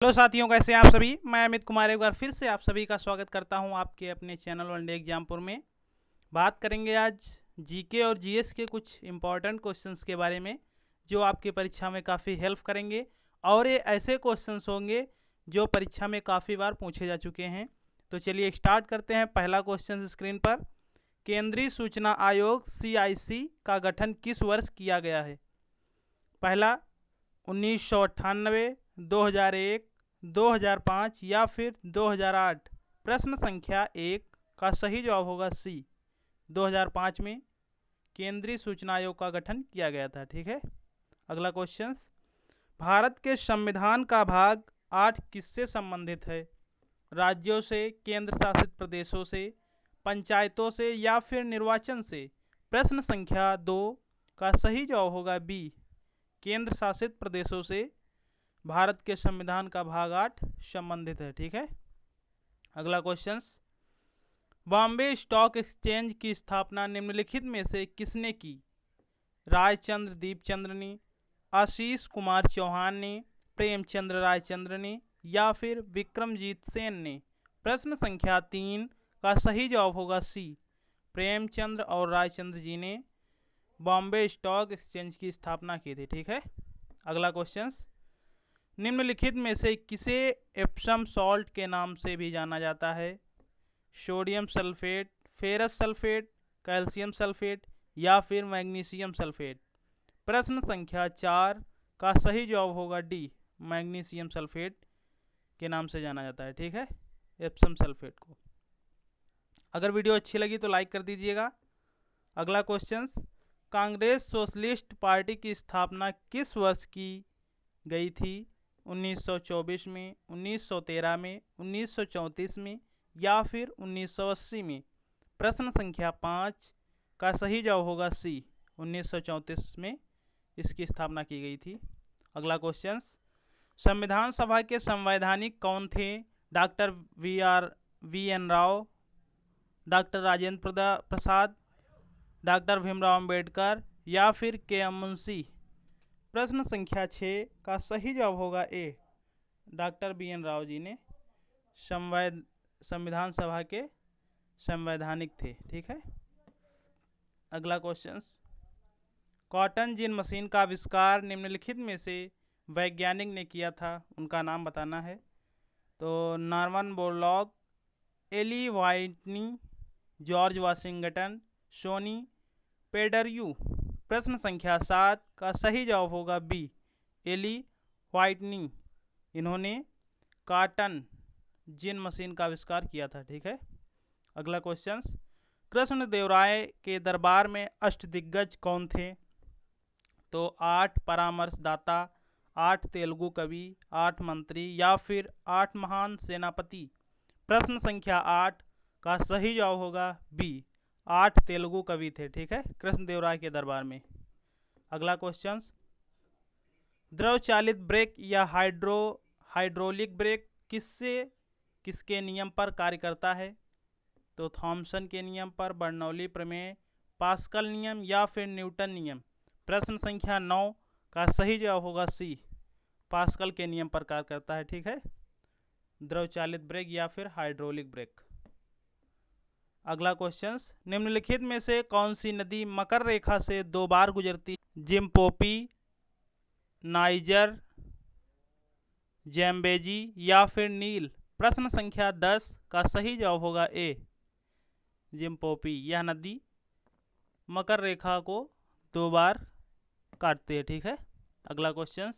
Hello साथियों, कैसे हैं आप सभी। मैं अमित कुमार एक बार फिर से आप सभी का स्वागत करता हूं आपके अपने चैनल वनडे एग्जामपुर में। बात करेंगे आज जीके और जीएस के कुछ इम्पॉर्टेंट क्वेश्चंस के बारे में जो आपकी परीक्षा में काफ़ी हेल्प करेंगे और ये ऐसे क्वेश्चंस होंगे जो परीक्षा में काफ़ी बार पूछे जा चुके हैं। तो चलिए स्टार्ट करते हैं। पहला क्वेश्चन स्क्रीन पर, केंद्रीय सूचना आयोग CIC का गठन किस वर्ष किया गया है। पहला 1998, 2001, 2005 या फिर 2008। प्रश्न संख्या 1 का सही जवाब होगा सी, 2005 में केंद्रीय सूचना आयोग का गठन किया गया था। ठीक है। अगला क्वेश्चन, भारत के संविधान का भाग 8 किससे संबंधित है। राज्यों से, केंद्र शासित प्रदेशों से, पंचायतों से या फिर निर्वाचन से। प्रश्न संख्या 2 का सही जवाब होगा बी, केंद्र शासित प्रदेशों से भारत के संविधान का भाग 8 संबंधित है। ठीक है। अगला क्वेश्चन, बॉम्बे स्टॉक एक्सचेंज की स्थापना निम्नलिखित में से किसने की। रायचंद्र दीपचंद्र ने, आशीष कुमार चौहान ने, प्रेमचंद्र रायचंद्र ने या फिर विक्रमजीत सेन ने। प्रश्न संख्या 3 का सही जवाब होगा सी, प्रेमचंद्र और रायचंद्र जी ने बॉम्बे स्टॉक एक्सचेंज की स्थापना की थी। ठीक है। अगला क्वेश्चन, निम्नलिखित में से किसे एप्सम सॉल्ट के नाम से भी जाना जाता है। Sodium sulphate, ferrous sulphate, calcium sulphate या फिर मैग्नीशियम सल्फेट। प्रश्न संख्या 4 का सही जवाब होगा डी, मैग्नीशियम सल्फेट के नाम से जाना जाता है। ठीक है, एप्सम सल्फेट को। अगर वीडियो अच्छी लगी तो लाइक कर दीजिएगा। अगला क्वेश्चन, कांग्रेस सोशलिस्ट पार्टी की स्थापना किस वर्ष की गई थी। 1924 में, 1913 में, 1934 में या फिर 1980 में। प्रश्न संख्या 5 का सही जवाब होगा सी, 1934 में इसकी स्थापना की गई थी। अगला क्वेश्चन, संविधान सभा के संवैधानिक कौन थे। Doctor VN Rao, doctor Rajendra Prasad, doctor Bhimrao Ambedkar या फिर KM मुंशी। प्रश्न संख्या 6 का सही जवाब होगा ए, डॉक्टर BN राव जी ने संविधान सभा के संवैधानिक थे। ठीक है। अगला क्वेश्चन, कॉटन जिन मशीन का आविष्कार निम्नलिखित में से वैज्ञानिक ने किया था, उनका नाम बताना है। तो Norman Borlaug, Eli Whitney, George Washington, सोनी पेडरयू। प्रश्न संख्या 7 का सही जवाब होगा बी, एली व्हाइटनी। इन्होंने कॉटन जिन मशीन का आविष्कार किया था। ठीक है। अगला क्वेश्चन, कृष्णदेवराय के दरबार में अष्टदिग्गज कौन थे। तो 8 परामर्शदाता, 8 तेलुगु कवि, 8 मंत्री या फिर 8 महान सेनापति। प्रश्न संख्या 8 का सही जवाब होगा बी, 8 तेलुगु कवि थे। ठीक है, कृष्णदेवराय के दरबार में। अगला क्वेश्चन, द्रव चालित ब्रेक या हाइड्रोलिक ब्रेक किसके नियम पर कार्य करता है। तो थॉमसन के नियम पर, बर्नौली प्रमेय, पास्कल नियम या फिर न्यूटन नियम। प्रश्न संख्या 9 का सही जवाब होगा सी, पास्कल के नियम पर कार्य करता है। ठीक है, द्रव चालित ब्रेक या फिर हाइड्रोलिक ब्रेक। अगला क्वेश्चन, निम्नलिखित में से कौन सी नदी मकर रेखा से 2 बार गुजरती। जिम्पोपी, नाइजर, जैम्बेजी या फिर नील। प्रश्न संख्या 10 का सही जवाब होगा ए, जिम्पोपी। यह नदी मकर रेखा को 2 बार काटती है। ठीक है। अगला क्वेश्चन,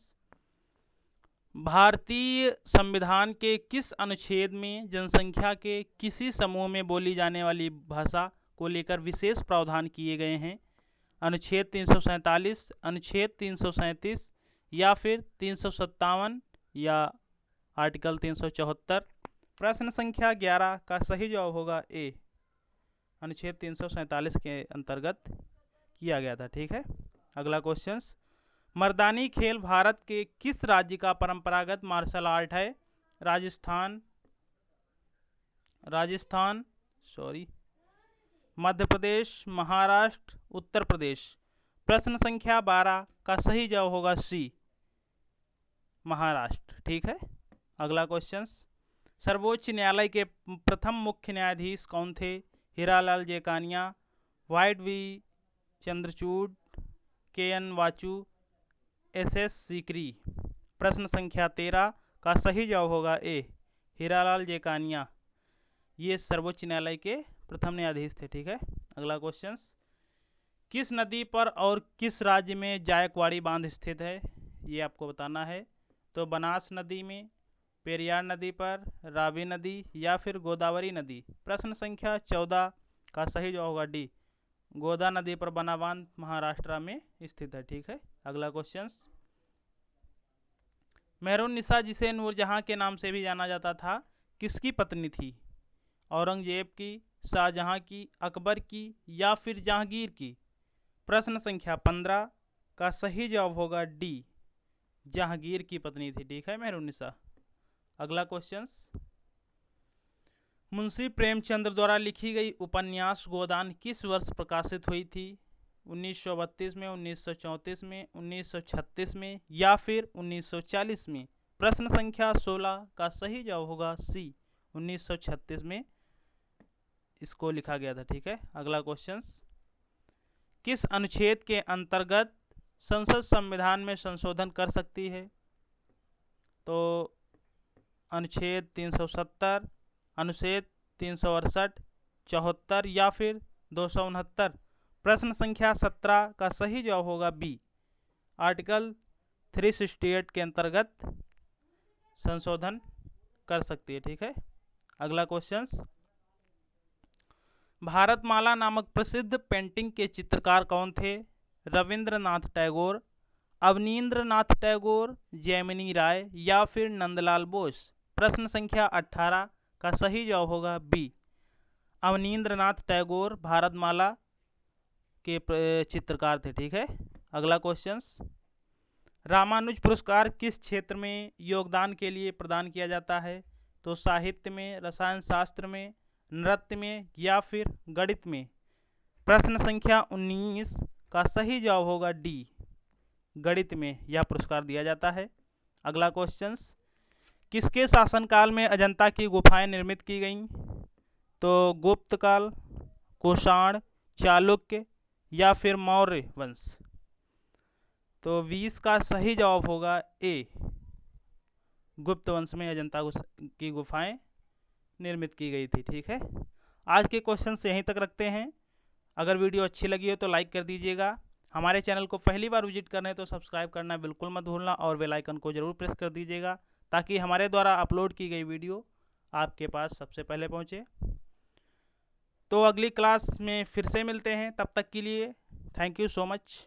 भारतीय संविधान के किस अनुच्छेद में जनसंख्या के किसी समूह में बोली जाने वाली भाषा को लेकर विशेष प्रावधान किए गए हैं। अनुच्छेद 347, अनुच्छेद 337 या फिर 357 या आर्टिकल 374। प्रश्न संख्या 11 का सही जवाब होगा ए, अनुच्छेद 347 के अंतर्गत किया गया था। ठीक है। अगला क्वेश्चन, मर्दानी खेल भारत के किस राज्य का परंपरागत मार्शल आर्ट है। राजस्थान, मध्य प्रदेश, महाराष्ट्र, उत्तर प्रदेश। प्रश्न संख्या 12 का सही जवाब होगा सी, महाराष्ट्र। ठीक है। अगला क्वेश्चन, सर्वोच्च न्यायालय के प्रथम मुख्य न्यायाधीश कौन थे? हीरालाल जेकानिया, वाइट वी चंद्रचूड़, के एन वाचू, एस एस सीकरी। प्रश्न संख्या 13 का सही जवाब होगा ए, हीरालाल जेकानिया। ये सर्वोच्च न्यायालय के प्रथम न्यायाधीश थे। ठीक है, अगला क्वेश्चन, किस नदी पर और किस राज्य में जायकवाड़ी बांध स्थित है? ये आपको बताना है। तो बनास नदी में, पेरियार नदी पर, रावी नदी या फिर गोदावरी नदी। प्रश्न संख्या 14 का सही जवाब होगा डी, गोदा नदी पर बना बांध महाराष्ट्र में स्थित है। ठीक है, अगला क्वेश्चन, मेहरुन्निसा जिसे नूरजहां के नाम से भी जाना जाता था, किसकी पत्नी थी? औरंगजेब की, शाहजहां की, अकबर की या फिर जहांगीर की? प्रश्न संख्या 15 का सही जवाब होगा डी, जहांगीर की पत्नी थी। ठीक है, मेहरुन्निसा। अगला क्वेश्चन, मुंशी प्रेमचंद्र द्वारा लिखी गई उपन्यास गोदान किस वर्ष प्रकाशित हुई थी? 1932 में, 1934 में, 1936 में या फिर 1940 में? प्रश्न संख्या 16 का सही जवाब होगा सी, 1936 में इसको लिखा गया था। ठीक है, अगला क्वेश्चन, किस अनुच्छेद के अंतर्गत संसद संविधान में संशोधन कर सकती है? तो अनुच्छेद 370, अनुच्छेद 368, 74 या फिर 269? प्रश्न संख्या 17 का सही जवाब होगा बी, आर्टिकल 368 के अंतर्गत संशोधन कर सकती है। ठीक है, अगला क्वेश्चन, भारतमाला नामक प्रसिद्ध पेंटिंग के चित्रकार कौन थे? रविंद्रनाथ टैगोर, अवनींद्रनाथ टैगोर, जैमिनी राय या फिर नंदलाल बोस? प्रश्न संख्या 18 का सही जवाब होगा बी, अवनींद्रनाथ टैगोर भारतमाला के चित्रकार थे। ठीक है, अगला क्वेश्चन, रामानुज पुरस्कार किस क्षेत्र में योगदान के लिए प्रदान किया जाता है? तो साहित्य में, रसायन शास्त्र में, नृत्य में या फिर गणित में? प्रश्न संख्या 19 का सही जवाब होगा डी, गणित में यह पुरस्कार दिया जाता है। अगला क्वेश्चन, किसके शासनकाल में अजंता की गुफाएं निर्मित की गईं? तो गुप्त काल, कुषाण, चालुक्य या फिर मौर्य वंश? तो 20 का सही जवाब होगा ए, गुप्त वंश में अजंता की गुफाएं निर्मित की गई थी। ठीक है, आज के क्वेश्चन यहीं तक रखते हैं। अगर वीडियो अच्छी लगी हो तो लाइक कर दीजिएगा। हमारे चैनल को पहली बार विजिट करना है तो सब्सक्राइब करना बिल्कुल मत भूलना और बेल आइकन को जरूर प्रेस कर दीजिएगा ताकि हमारे द्वारा अपलोड की गई वीडियो आपके पास सबसे पहले पहुंचे। तो अगली क्लास में फिर से मिलते हैं, तब तक के लिए थैंक यू सो मच।